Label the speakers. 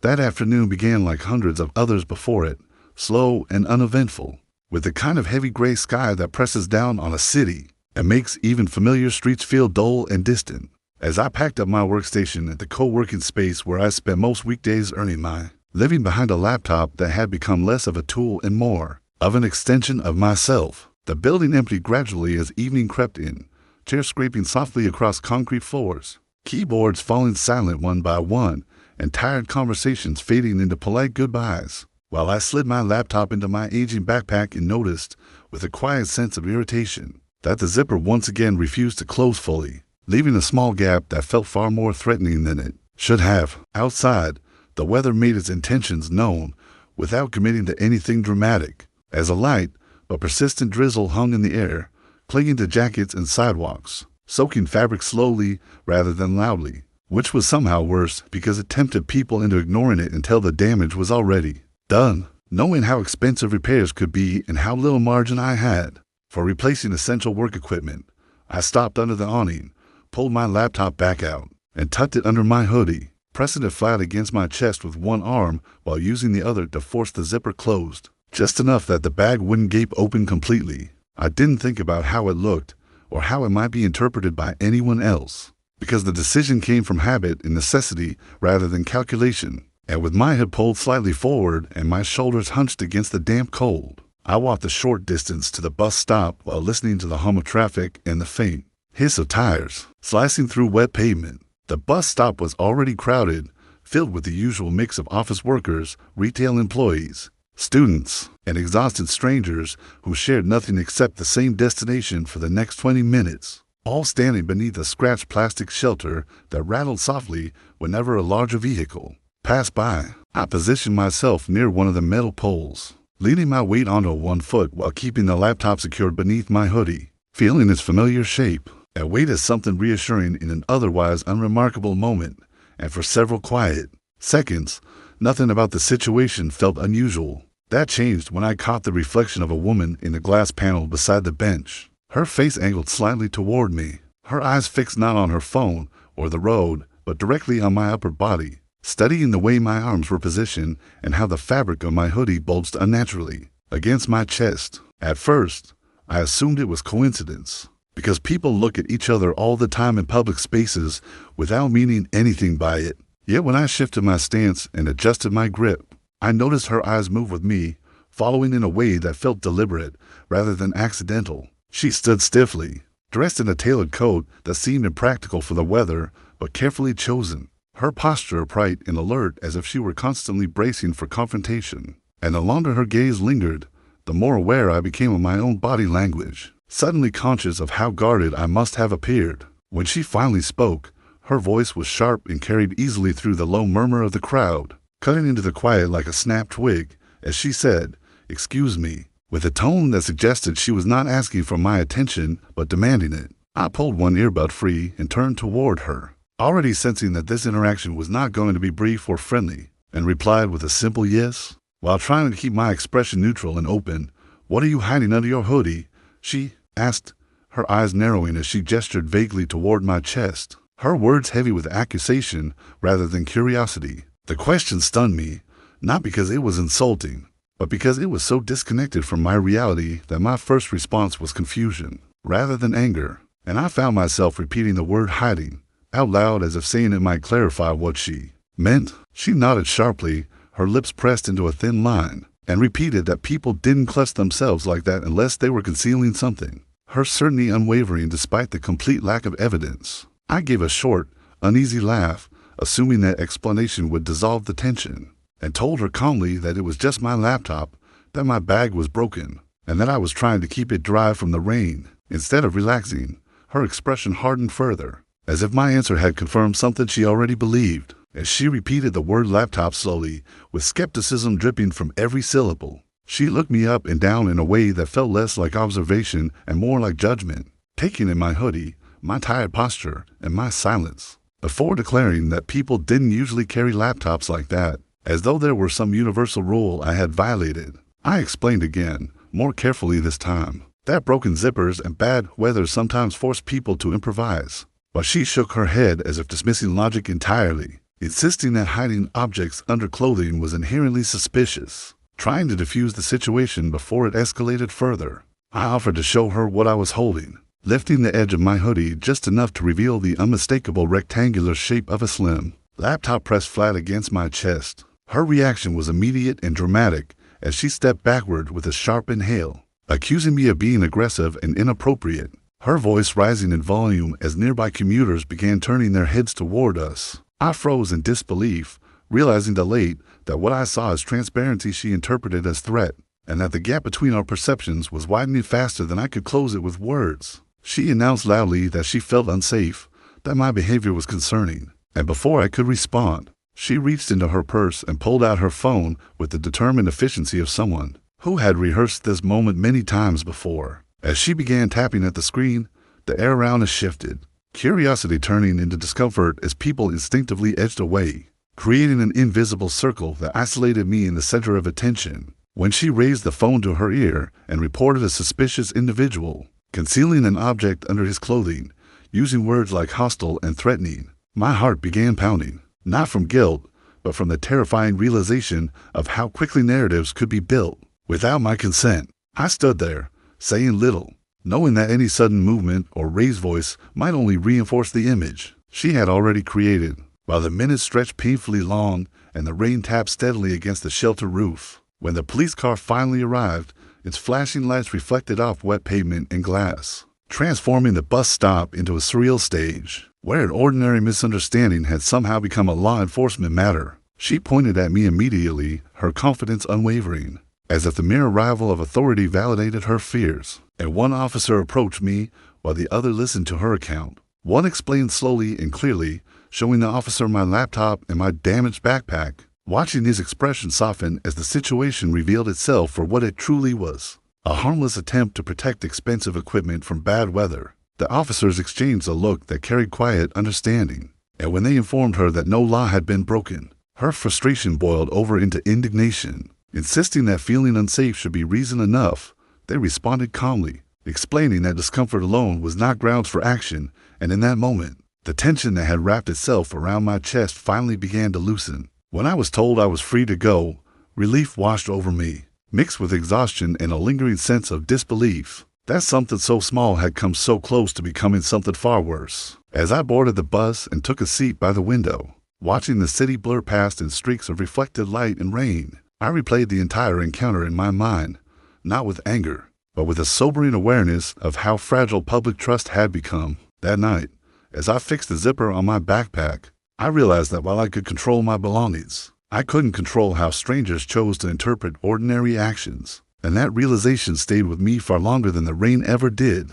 Speaker 1: That afternoon began like hundreds of others before it, slow and uneventful, with the kind of heavy gray sky that presses down on a city and makes even familiar streets feel dull and distant. As I packed up my workstation at the co-working space where I spent most weekdays earning my living behind a laptop that had become less of a tool and more of an extension of myself, the building emptied gradually as evening crept in, chairs scraping softly across concrete floors, keyboards falling silent one by one, and tired conversations fading into polite goodbyes, while I slid my laptop into my aging backpack and noticed, with a quiet sense of irritation, that the zipper once again refused to close fully, leaving a small gap that felt far more threatening than it should have. Outside, the weather made its intentions known without committing to anything dramatic, as a light but persistent drizzle hung in the air, clinging to jackets and sidewalks, soaking fabric slowly rather than loudly, which was somehow worse because it tempted people into ignoring it until the damage was already done. Knowing how expensive repairs could be and how little margin I had for replacing essential work equipment, I stopped under the awning, pulled my laptop back out, and tucked it under my hoodie, pressing it flat against my chest with one arm while using the other to force the zipper closed, just enough that the bag wouldn't gape open completely. I didn't think about how it looked or how it might be interpreted by anyone else, because the decision came from habit and necessity rather than calculation. And with my head pulled slightly forward and my shoulders hunched against the damp cold, I walked the short distance to the bus stop while listening to the hum of traffic and the faint hiss of tires slicing through wet pavement. The bus stop was already crowded, filled with the usual mix of office workers, retail employees, students, and exhausted strangers who shared nothing except the same destination for the next 20 minutes, all standing beneath a scratched plastic shelter that rattled softly whenever a larger vehicle passed by. I positioned myself near one of the metal poles, leaning my weight onto one foot while keeping the laptop secured beneath my hoodie, feeling its familiar shape. That weight is something reassuring in an otherwise unremarkable moment, and for several quiet seconds, nothing about the situation felt unusual. That changed when I caught the reflection of a woman in the glass panel beside the bench, her face angled slightly toward me, her eyes fixed not on her phone or the road, but directly on my upper body, studying the way my arms were positioned and how the fabric of my hoodie bulged unnaturally against my chest. At first, I assumed it was coincidence, because people look at each other all the time in public spaces without meaning anything by it. Yet when I shifted my stance and adjusted my grip, I noticed her eyes move with me, following in a way that felt deliberate rather than accidental. She stood stiffly, dressed in a tailored coat that seemed impractical for the weather, but carefully chosen, her posture upright and alert as if she were constantly bracing for confrontation. And the longer her gaze lingered, the more aware I became of my own body language, suddenly conscious of how guarded I must have appeared. When she finally spoke, her voice was sharp and carried easily through the low murmur of the crowd, cutting into the quiet like a snapped twig, as she said, "Excuse me," with a tone that suggested she was not asking for my attention, but demanding it. I pulled one earbud free and turned toward her, already sensing that this interaction was not going to be brief or friendly, and replied with a simple yes, while trying to keep my expression neutral and open. "What are you hiding under your hoodie?" she asked, her eyes narrowing as she gestured vaguely toward my chest, her words heavy with accusation rather than curiosity. The question stunned me, not because it was insulting, but because it was so disconnected from my reality that my first response was confusion rather than anger, and I found myself repeating the word hiding out loud as if saying it might clarify what she meant. She nodded sharply, her lips pressed into a thin line, and repeated that people didn't clutch themselves like that unless they were concealing something, her certainty unwavering despite the complete lack of evidence. I gave a short, uneasy laugh, assuming that explanation would dissolve the tension, and told her calmly that it was just my laptop, that my bag was broken, and that I was trying to keep it dry from the rain. Instead of relaxing, her expression hardened further, as if my answer had confirmed something she already believed, as she repeated the word laptop slowly, with skepticism dripping from every syllable. She looked me up and down in a way that felt less like observation and more like judgment, taking in my hoodie, my tired posture, and my silence, before declaring that people didn't usually carry laptops like that, as though there were some universal rule I had violated. I explained again, more carefully this time, that broken zippers and bad weather sometimes force people to improvise, but she shook her head as if dismissing logic entirely. insisting that hiding objects under clothing was inherently suspicious. Trying to defuse the situation before it escalated further, I offered to show her what I was holding, lifting the edge of my hoodie just enough to reveal the unmistakable rectangular shape of a slim laptop pressed flat against my chest. Her reaction was immediate and dramatic as she stepped backward with a sharp inhale, accusing me of being aggressive and inappropriate, her voice rising in volume as nearby commuters began turning their heads toward us. I froze in disbelief, realizing too late that what I saw as transparency she interpreted as threat, and that the gap between our perceptions was widening faster than I could close it with words. She announced loudly that she felt unsafe, that my behavior was concerning, and before I could respond, she reached into her purse and pulled out her phone with the determined efficiency of someone who had rehearsed this moment many times before. As she began tapping at the screen, the air around us shifted, curiosity turning into discomfort as people instinctively edged away, creating an invisible circle that isolated me in the center of attention. When she raised the phone to her ear and reported a suspicious individual concealing an object under his clothing, using words like hostile and threatening, my heart began pounding, not from guilt, but from the terrifying realization of how quickly narratives could be built without my consent. I stood there, saying little, knowing that any sudden movement or raised voice might only reinforce the image she had already created. While the minutes stretched painfully long and the rain tapped steadily against the shelter roof, when the police car finally arrived, its flashing lights reflected off wet pavement and glass, transforming the bus stop into a surreal stage, where an ordinary misunderstanding had somehow become a law enforcement matter. She pointed at me immediately, her confidence unwavering, as if the mere arrival of authority validated her fears. And one officer approached me while the other listened to her account. One explained slowly and clearly, showing the officer my laptop and my damaged backpack, watching his expression soften as the situation revealed itself for what it truly was: a harmless attempt to protect expensive equipment from bad weather. The officers exchanged a look that carried quiet understanding, and when they informed her that no law had been broken, her frustration boiled over into indignation. Insisting that feeling unsafe should be reason enough, they responded calmly, explaining that discomfort alone was not grounds for action, and in that moment, the tension that had wrapped itself around my chest finally began to loosen. When I was told I was free to go, relief washed over me, mixed with exhaustion and a lingering sense of disbelief that something so small had come so close to becoming something far worse. As I boarded the bus and took a seat by the window, watching the city blur past in streaks of reflected light and rain, I replayed the entire encounter in my mind, not with anger, but with a sobering awareness of how fragile public trust had become. That night, as I fixed the zipper on my backpack, I realized that while I could control my belongings, I couldn't control how strangers chose to interpret ordinary actions, and that realization stayed with me far longer than the rain ever did.